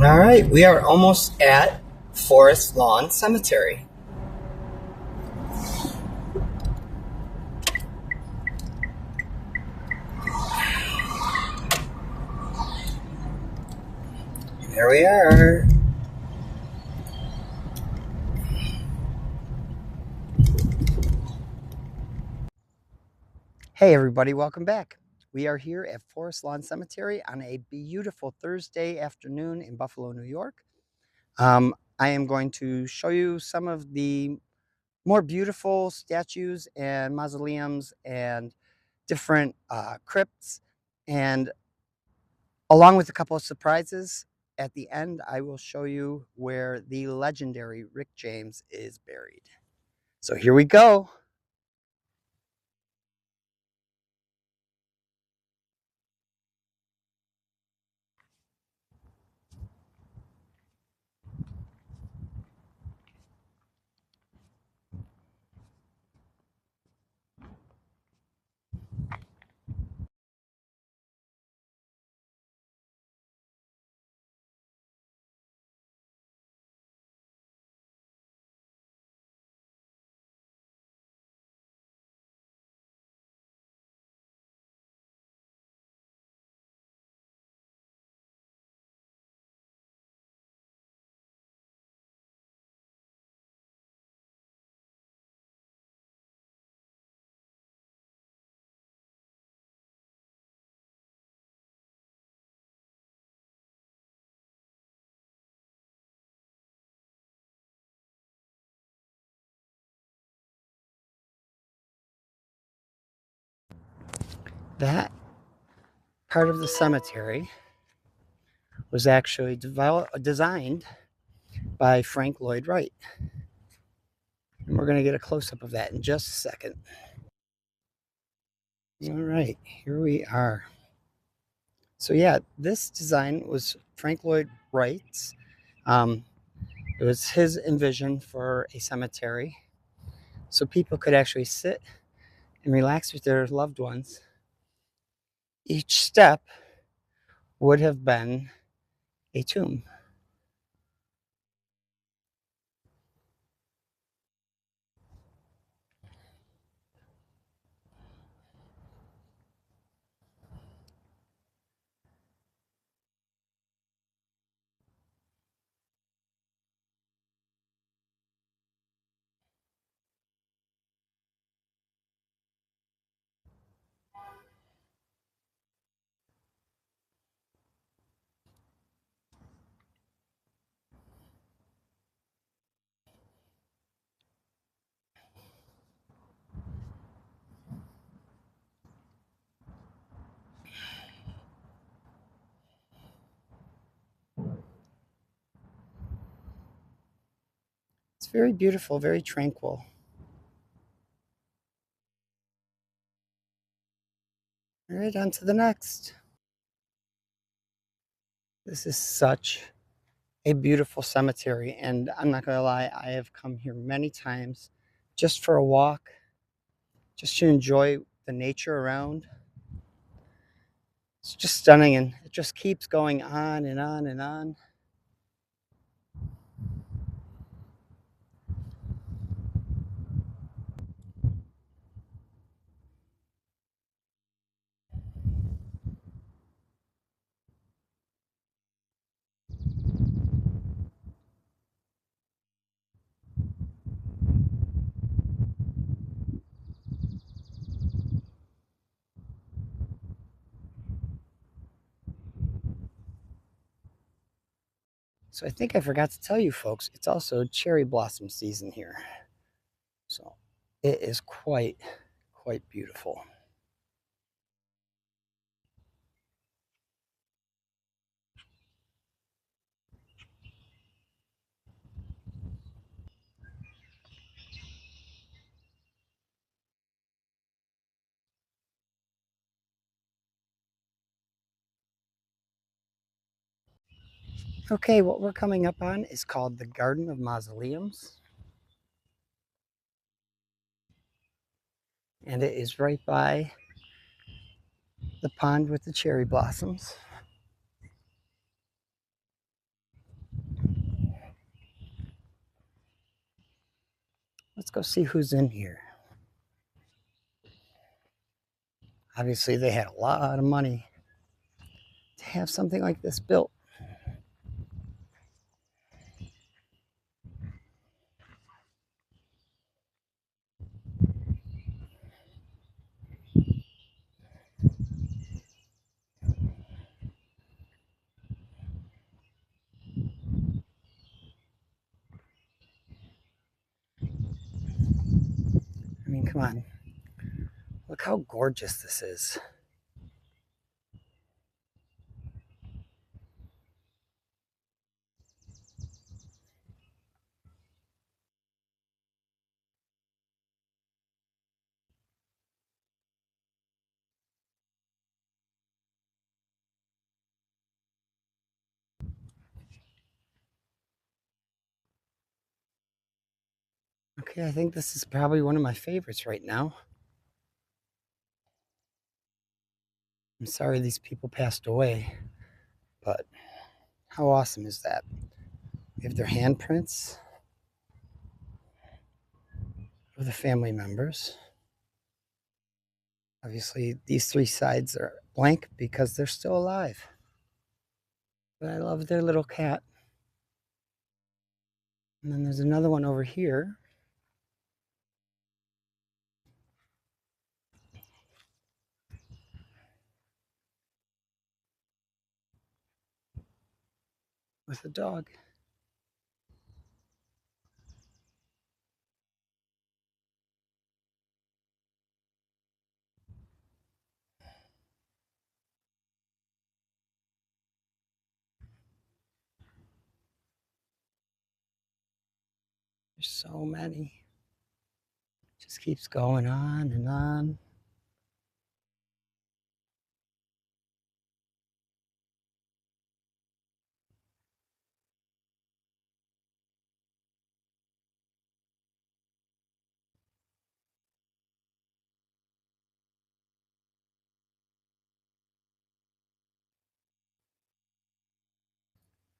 All right, we are almost at Forest Lawn Cemetery. There we are. Hey, everybody, welcome back. We are here at Forest Lawn Cemetery on a beautiful Thursday afternoon in Buffalo, New York. I am going to show you some of the more beautiful statues and mausoleums and different crypts, and along with a couple of surprises. At the end, I will show you where the legendary Rick James is buried. So here we go. That part of the cemetery was actually designed by Frank Lloyd Wright. And we're going to get a close up of that in just a second. All right, here we are. So, yeah, this design was Frank Lloyd Wright's. Um, it was his envision for a cemetery so people could actually sit and relax with their loved ones. Each step would have been a tomb. It's very beautiful, very tranquil. All right, on to the next. This is such a beautiful cemetery, and I'm not going to lie, I have come here many times just for a walk, just to enjoy the nature around. It's just stunning, and it just keeps going on and on and on. So I think I forgot to tell you folks, it's also cherry blossom season here. So it is quite beautiful. Okay, what we're coming up on is called the Garden of Mausoleums. And it is right by the pond with the cherry blossoms. Let's go see who's in here. Obviously, they had a lot of money to have something like this built. I mean, come on. Look how gorgeous this is. Okay, I think this is probably one of my favorites right now. I'm sorry these people passed away, but how awesome is that? We have their handprints of the family members. Obviously, these three sides are blank because they're still alive. But I love their little cat. And then there's another one over here. With a dog. There's so many. It just keeps going on and on.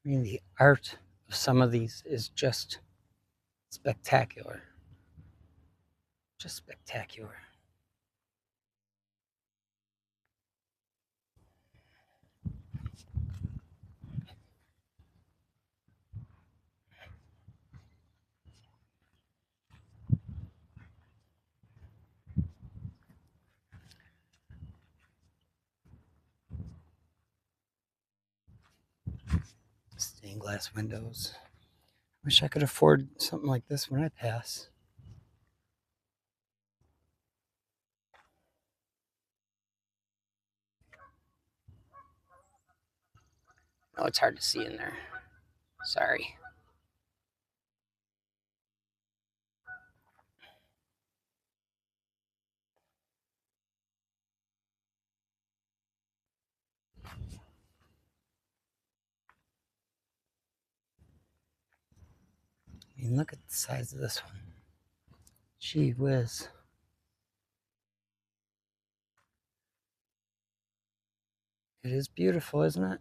I mean, the art of some of these is just spectacular. Just spectacular. Stained glass windows. Wish I could afford something like this when I pass. Oh, it's hard to see in there. Sorry. I mean, look at the size of this one. Gee whiz. It is beautiful, isn't it?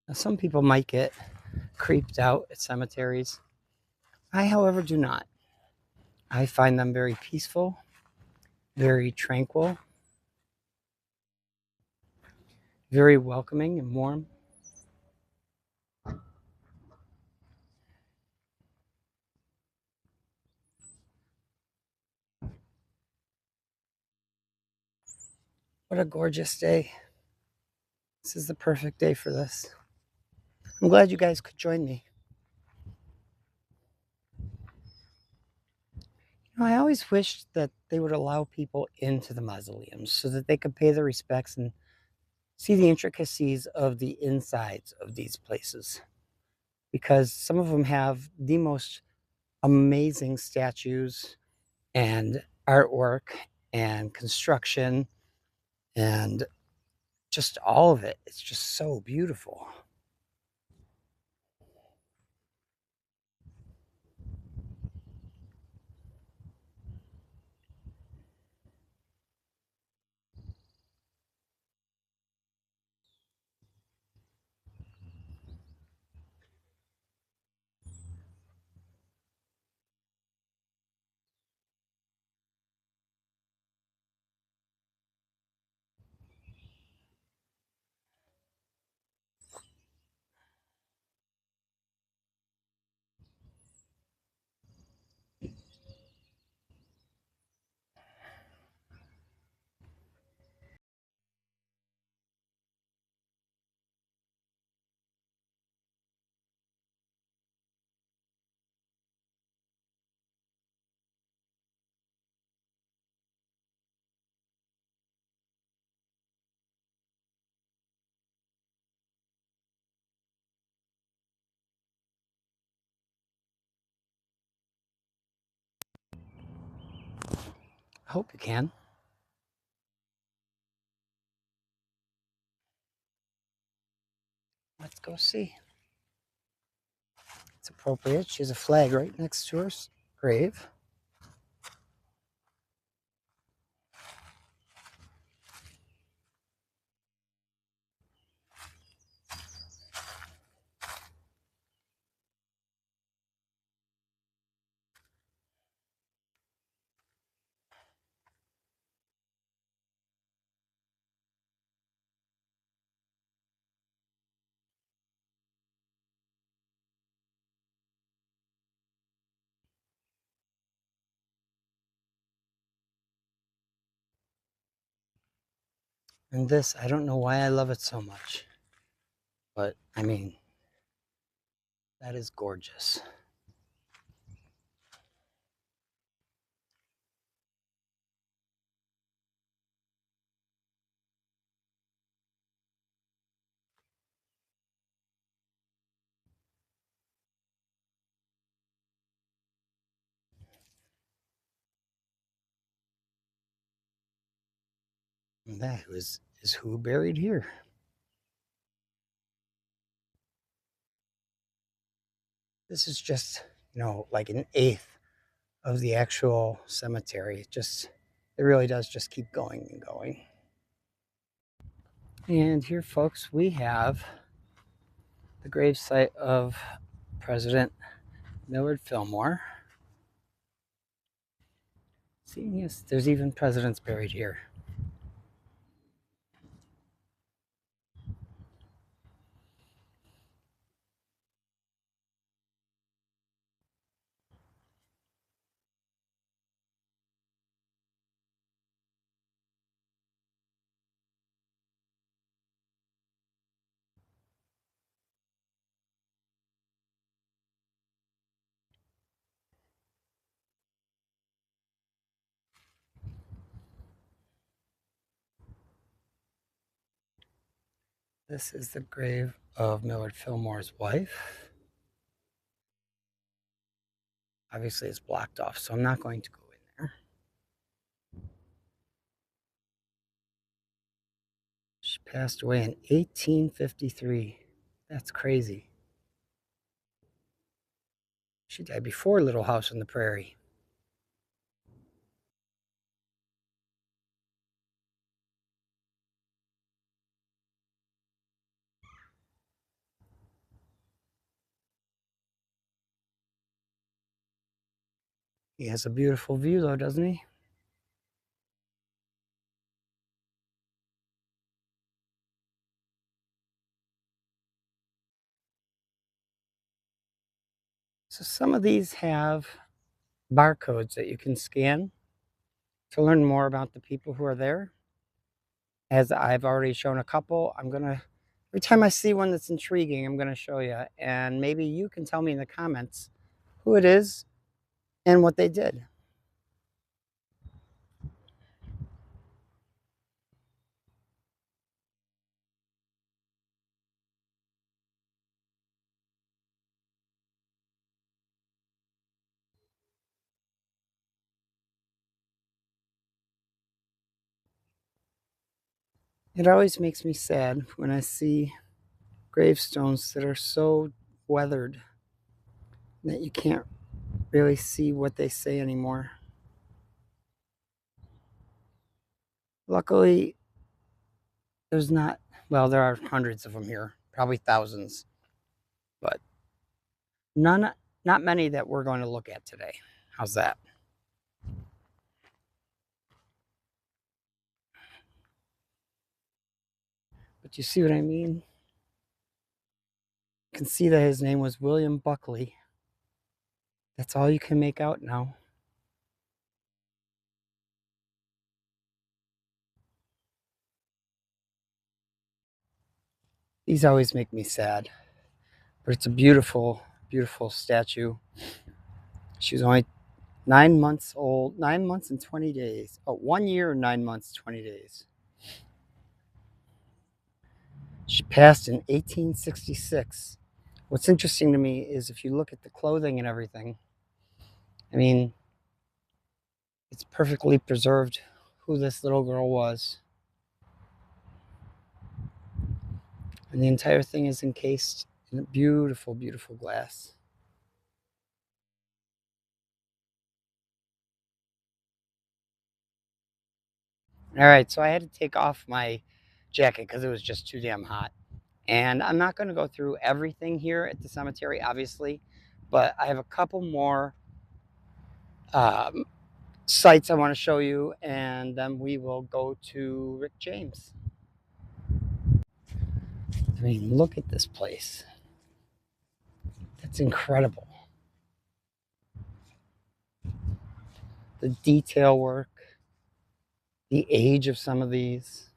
Now, some people might get creeped out at cemeteries. I, however, do not. I find them very peaceful, very tranquil, very welcoming and warm. What a gorgeous day. This is the perfect day for this. I'm glad you guys could join me. I always wished that they would allow people into the mausoleums so that they could pay their respects and see the intricacies of the insides of these places. Because some of them have the most amazing statues and artwork and construction and just all of it. It's just so beautiful. I hope you can. Let's go see. It's appropriate. She has a flag right next to her grave. And this, I don't know why I love it so much, but I mean, that is gorgeous. And that is who buried here. This is just, like an eighth of the actual cemetery. It really does just keep going and going. And here, folks, we have the gravesite of President Millard Fillmore. See, yes, there's even presidents buried here. This is the grave of Millard Fillmore's wife. Obviously, it's blocked off, so I'm not going to go in there. She passed away in 1853. That's crazy. She died before Little House on the Prairie. He has a beautiful view, though, doesn't he? So some of these have barcodes that you can scan to learn more about the people who are there. As I've already shown a couple, every time I see one that's intriguing, I'm gonna show you. And maybe you can tell me in the comments who it is and what they did. It always makes me sad when I see gravestones that are so weathered that you can't really see what they say anymore. Luckily, there's not, well, there are hundreds of them here, probably thousands, but not many that we're going to look at today. How's that? But you see what I mean? You can see that his name was William Buckley. That's all you can make out now. These always make me sad, but it's a beautiful, beautiful statue. She was only 9 months old, 9 months and 20 days. Oh, 1 year, 9 months, 20 days. She passed in 1866. What's interesting to me is if you look at the clothing and everything, I mean, It's perfectly preserved who this little girl was. And the entire thing is encased in a beautiful, beautiful glass. All right, so I had to take off my jacket because it was just too damn hot. And I'm not going to go through everything here at the cemetery, obviously, but I have a couple more um, sites I want to show you, and then we will go to Rick James. I mean, look at this place. That's incredible. The detail work, the age of some of these.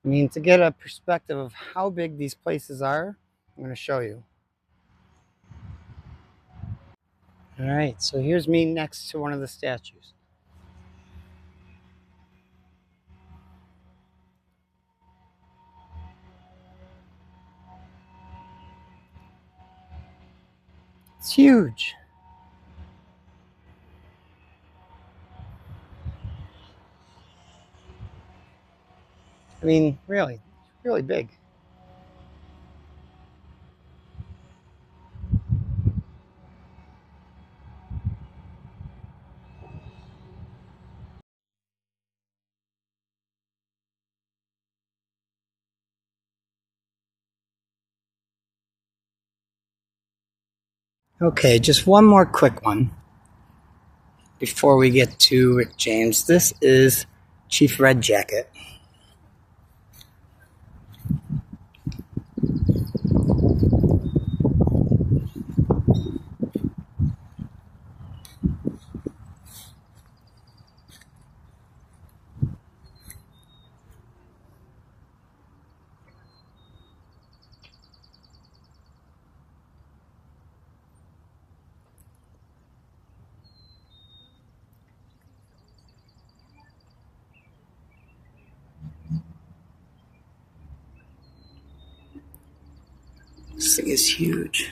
I mean, to get a perspective of how big these places are, I'm going to show you. All right, so here's me next to one of the statues. It's huge. I mean, really, really big. Okay, just one more quick one before we get to Rick James. This is Chief Red Jacket. This thing is huge.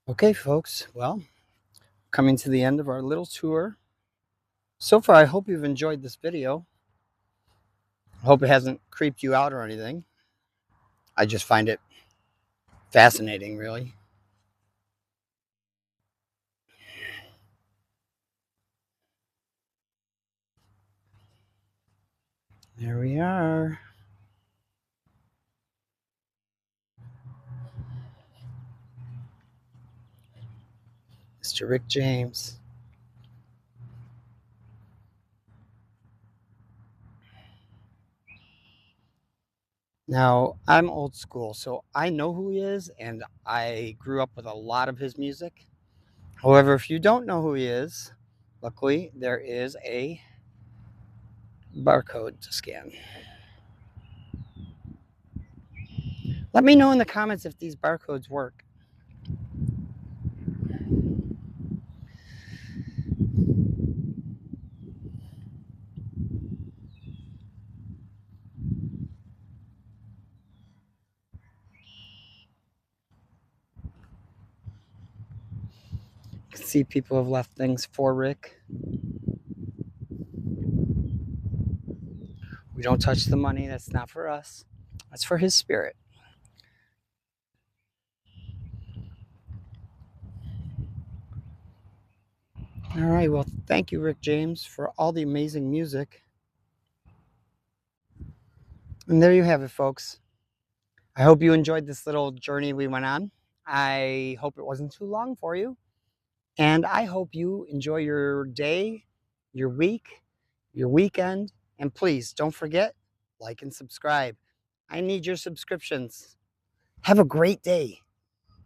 Okay, folks, well, coming to the end of our little tour. So far, I hope you've enjoyed this video. I hope it hasn't creeped you out or anything. I just find it fascinating, really. There we are. Mr. Rick James. Now, I'm old school, so I know who he is, and I grew up with a lot of his music. However, if you don't know who he is, luckily there is a barcode to scan. Let me know in the comments if these barcodes work. see people have left things for Rick. We don't touch the money. That's not for us. That's for his spirit. All right. Well, thank you, Rick James, for all the amazing music. And there you have it, folks. I hope you enjoyed this little journey we went on. I hope it wasn't too long for you. And I hope you enjoy your day, your week, your weekend. And please don't forget, like and subscribe. I need your subscriptions. Have a great day.